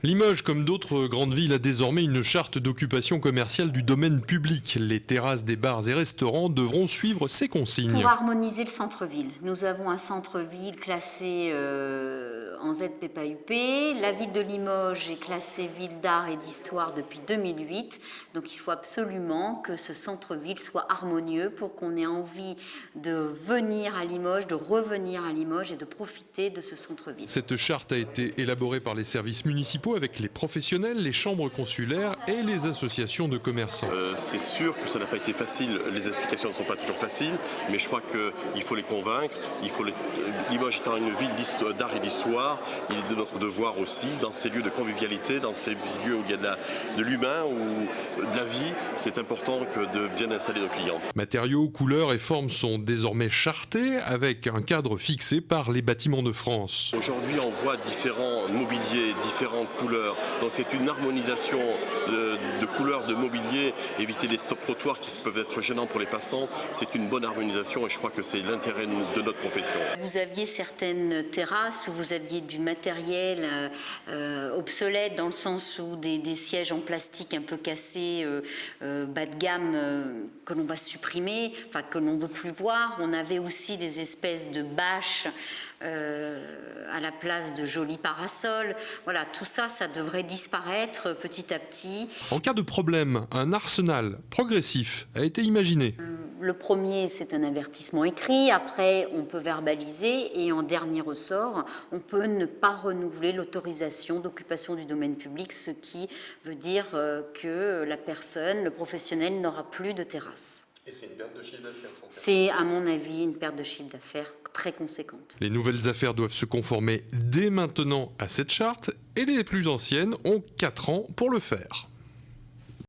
Limoges, comme d'autres grandes villes, a désormais une charte d'occupation commerciale du domaine public. Les terrasses des bars et restaurants devront suivre ces consignes. Pour harmoniser le centre-ville, nous avons un centre-ville classé en ZPPUP. La ville de Limoges est classée ville d'art et d'histoire depuis 2008. Donc il faut absolument que ce centre-ville soit harmonieux pour qu'on ait envie de venir à Limoges, de revenir à Limoges et de profiter de ce centre-ville. Cette charte a été élaborée par les services municipaux avec les professionnels, les chambres consulaires et les associations de commerçants. C'est sûr que ça n'a pas été facile, les explications ne sont pas toujours faciles, mais je crois qu'il faut les convaincre. Limoges étant une ville d'art et d'histoire, il est de notre devoir aussi, dans ces lieux de convivialité, dans ces lieux où il y a de l'humain ou de la vie, c'est important de bien installer nos clients. Matériaux, couleurs et formes sont désormais chartés avec un cadre fixé par les Bâtiments de France. Aujourd'hui, on voit différents mobiliers, différentes couleurs. Donc c'est une harmonisation de couleurs de mobilier, éviter les stop-trottoirs qui peuvent être gênants pour les passants. C'est une bonne harmonisation et je crois que c'est l'intérêt de notre profession. Vous aviez certaines terrasses où vous aviez du matériel obsolète dans le sens où des sièges en plastique un peu cassés, bas de gamme, que l'on va supprimer, enfin que l'on ne veut plus voir. On avait aussi des espèces de bâches à la place de jolis parasols. Voilà, tout ça, ça devrait disparaître petit à petit. En cas de problème, un arsenal progressif a été imaginé. Le premier, c'est un avertissement écrit. Après, on peut verbaliser. Et en dernier ressort, on peut ne pas renouveler l'autorisation d'occupation du domaine public, ce qui veut dire que la personne, le professionnel, n'aura plus de terrasse. Et c'est une perte de chiffre d'affaires. C'est, à mon avis, une perte de chiffre d'affaires très conséquente. Les nouvelles affaires doivent se conformer dès maintenant à cette charte et les plus anciennes ont 4 ans pour le faire.